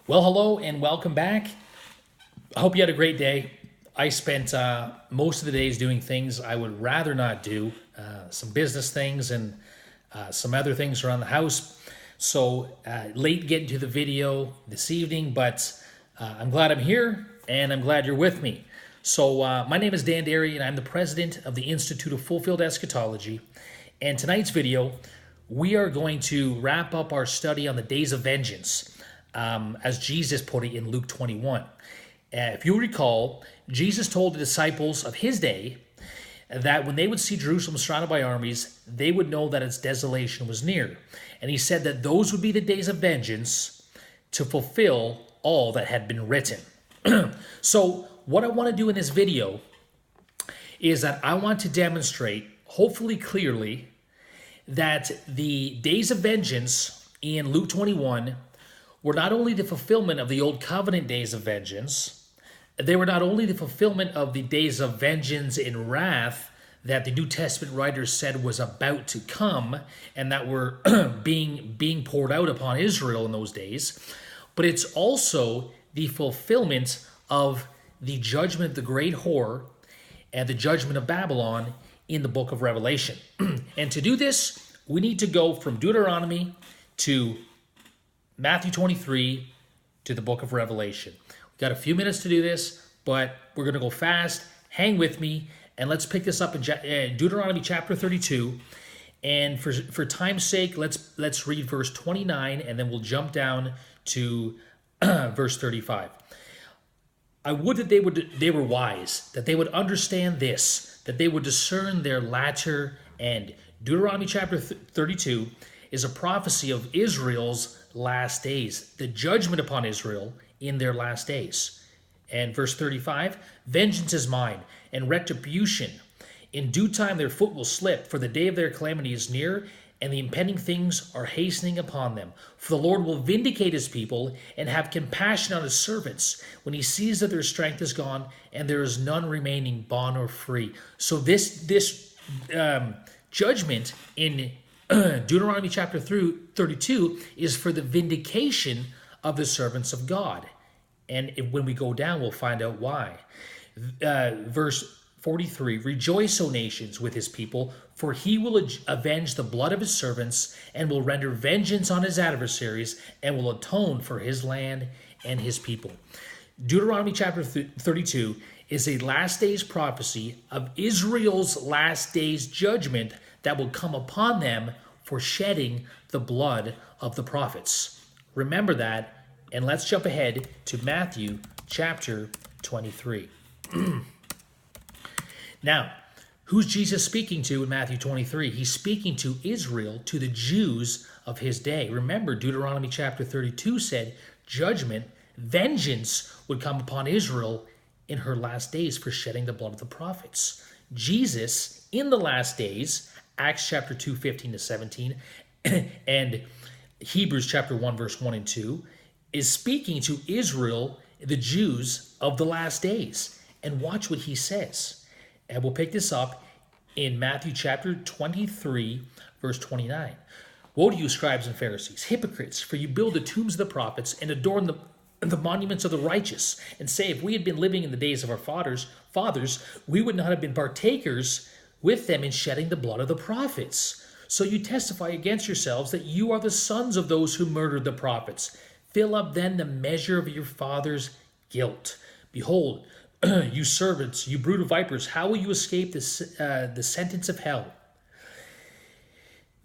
Well, hello and welcome back. I hope you had a great day. I spent most of the days doing things I would rather not do, some business things and some other things around the house. So late getting to the video this evening, but I'm glad I'm here and I'm glad you're with me. So my name is Dan Derry and I'm the president of the Institute of Fulfilled Eschatology. And tonight's video, we are going to wrap up our study on the days of vengeance. As Jesus put it in Luke 21. If you recall, Jesus told the disciples of his day that when they would see Jerusalem surrounded by armies, they would know that its desolation was near. And he said that those would be the days of vengeance to fulfill all that had been written. So what I want to do in this video is that I want to demonstrate, hopefully clearly, that the days of vengeance in Luke 21 were not only the fulfillment of the Old Covenant days of vengeance, they were not only the fulfillment of the days of vengeance and wrath that the New Testament writers said was about to come and that were being poured out upon Israel in those days, but it's also the fulfillment of the judgment of the great whore and the judgment of Babylon in the book of Revelation. And to do this, we need to go from Deuteronomy to Mathew 23 to the book of Revelation. We've got a few minutes to do this, but we're going to go fast. Hang with me, and let's pick this up in Deuteronomy chapter 32. And for time's sake, let's read verse 29, and then we'll jump down to verse 35. I would that they were wise, that they would understand this, that they would discern their latter end. Deuteronomy chapter 32 is a prophecy of Israel's last days, the judgment upon Israel in their last days. And verse 35, vengeance is mine, and retribution. In due time their foot will slip, for the day of their calamity is near, and the impending things are hastening upon them. For the Lord will vindicate his people, and have compassion on his servants, when he sees that their strength is gone, and there is none remaining, bond or free. So this judgment in Deuteronomy chapter 32 is for the vindication of the servants of God. And when we go down, we'll find out why. Verse 43, rejoice, O nations, with his people, for he will avenge the blood of his servants, and will render vengeance on his adversaries, and will atone for his land and his people. Deuteronomy chapter 32 is a last days prophecy of Israel's last days judgment that will come upon them for shedding the blood of the prophets. Remember that, and let's jump ahead to Matthew chapter 23. Now, who's Jesus speaking to in Matthew 23? He's speaking to Israel, to the Jews of his day. Remember, Deuteronomy chapter 32 said judgment, vengeance would come upon Israel in her last days for shedding the blood of the prophets. Jesus, in the last days, Acts chapter 2, 15 to 17, and Hebrews chapter 1, verse 1 and 2, is speaking to Israel, the Jews of the last days. And watch what he says. And we'll pick this up in Matthew chapter 23, verse 29. Woe to you, scribes and Pharisees, hypocrites, for you build the tombs of the prophets and adorn the monuments of the righteous, and say, if we had been living in the days of our fathers, we would not have been partakers with them in shedding the blood of the prophets. So you testify against yourselves that you are the sons of those who murdered the prophets. Fill up then the measure of your father's guilt. Behold, you servants, you brood of vipers, how will you escape the sentence of hell?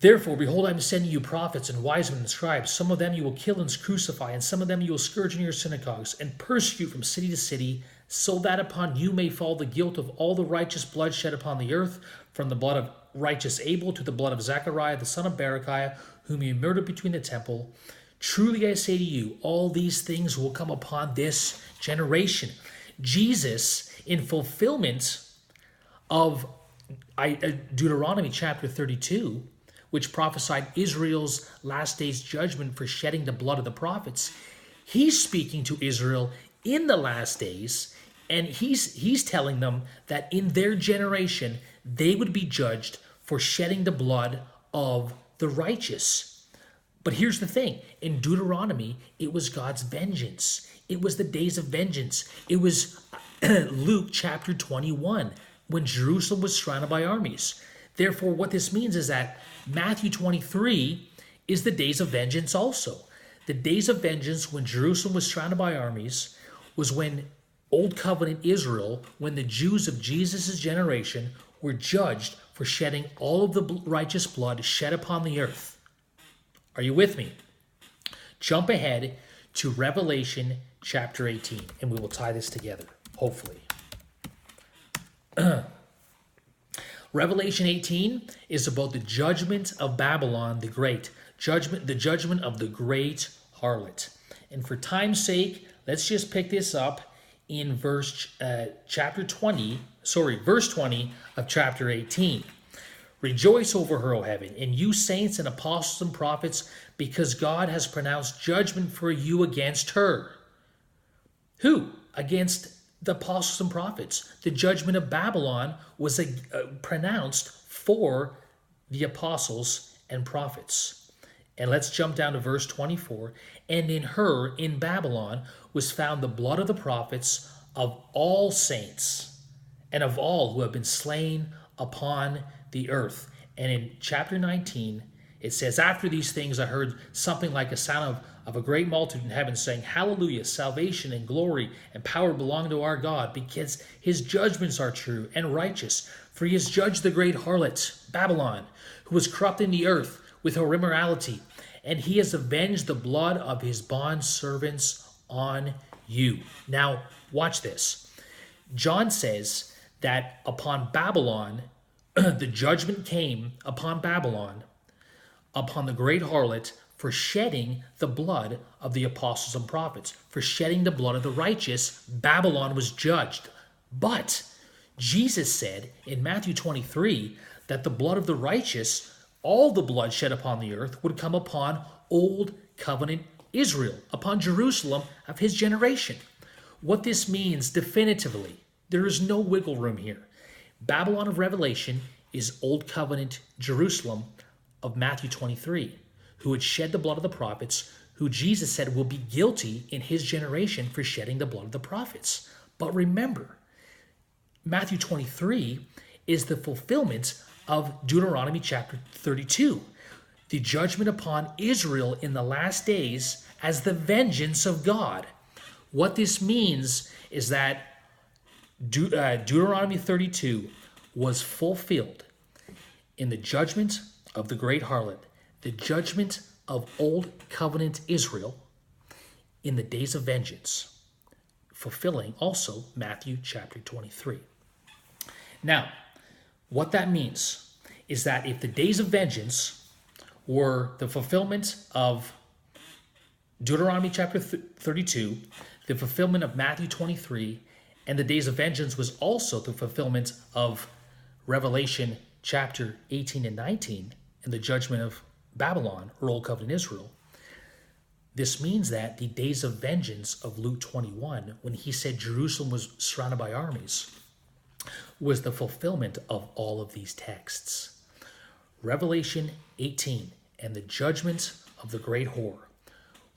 Therefore, behold, I am sending you prophets and wise men and scribes. Some of them you will kill and crucify, and some of them you will scourge in your synagogues, and persecute from city to city, so that upon you may fall the guilt of all the righteous blood shed upon the earth, from the blood of righteous Abel to the blood of Zechariah, the son of Berechiah, whom you murdered between the temple. Truly I say to you, all these things will come upon this generation. Jesus, in fulfillment of Deuteronomy chapter 32, which prophesied Israel's last days judgment for shedding the blood of the prophets, he's speaking to Israel in the last days, and he's telling them that in their generation they would be judged for shedding the blood of the righteous. But here's the thing. In Deuteronomy, it was God's vengeance. It was the days of vengeance. It was Luke chapter 21, when Jerusalem was surrounded by armies. Therefore, what this means is that Matthew 23 is the days of vengeance also. The days of vengeance when Jerusalem was surrounded by armies was when Old Covenant Israel, when the Jews of Jesus' generation were judged for shedding all of the righteous blood shed upon the earth. Are you with me? Jump ahead to Revelation chapter 18, and we will tie this together, hopefully. Revelation 18 is about the judgment of Babylon the Great, the judgment of the great harlot. And for time's sake, let's just pick this up in verse 20 of chapter 18. Rejoice over her, O heaven, and you saints and apostles and prophets, because God has pronounced judgment for you against her. Who? Against the apostles and prophets. The judgment of Babylon was pronounced for the apostles and prophets. And let's jump down to verse 24. And in her, in Babylon, was found the blood of the prophets of all saints and of all who have been slain upon the earth. And in chapter 19, it says, after these things I heard something like a sound of a great multitude in heaven saying, Hallelujah, salvation and glory and power belong to our God, because his judgments are true and righteous. For he has judged the great harlot, Babylon, who was corrupting the earth with her immorality, and he has avenged the blood of his bondservants on you. Now, watch this. John says that upon Babylon, the judgment came upon Babylon, upon the great harlot, for shedding the blood of the apostles and prophets, for shedding the blood of the righteous. Babylon was judged. But Jesus said in Matthew 23 that the blood of the righteous, all the blood shed upon the earth, would come upon Old Covenant Israel, upon Jerusalem of his generation. What this means definitively, there is no wiggle room here. Babylon of Revelation is Old Covenant Jerusalem of Matthew 23, who had shed the blood of the prophets, who Jesus said will be guilty in his generation for shedding the blood of the prophets. But remember, Matthew 23 is the fulfillment of Deuteronomy chapter 32, the judgment upon Israel in the last days as the vengeance of God. What this means is that Deuteronomy 32 was fulfilled in the judgment of the great harlot, the judgment of Old Covenant Israel in the days of vengeance, fulfilling also Matthew chapter 23. Now, what that means is that if the days of vengeance were the fulfillment of Deuteronomy chapter 32, the fulfillment of Matthew 23, and the days of vengeance was also the fulfillment of Revelation chapter 18 and 19, and the judgment of Babylon, or Old Covenant Israel. This means that the days of vengeance of Luke 21, when he said Jerusalem was surrounded by armies, was the fulfillment of all of these texts. Revelation 18 and the judgment of the great whore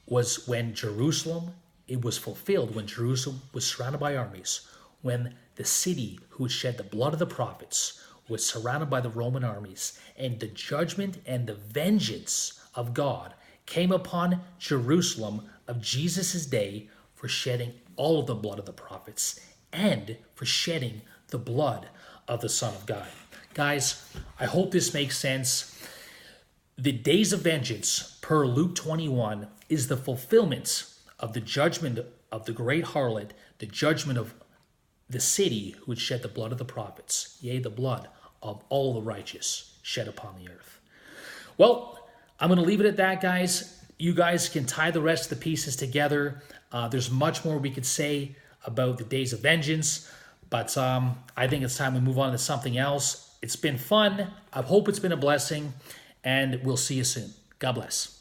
was when Jerusalem, it was fulfilled when Jerusalem was surrounded by armies, when the city who had shed the blood of the prophets was surrounded by the Roman armies, and the judgment and the vengeance of God came upon Jerusalem of Jesus' day for shedding all of the blood of the prophets and for shedding the blood of the Son of God. Guys, I hope this makes sense. The days of vengeance per Luke 21 is the fulfillment of the judgment of the great harlot, the judgment of the city who had shed the blood of the prophets, yea, the blood of all the righteous shed upon the earth. Well, I'm going to leave it at that, guys. You guys can tie the rest of the pieces together. There's much more we could say about the days of vengeance, but I think it's time we move on to something else. It's been fun. I hope it's been a blessing, and we'll see you soon. God bless.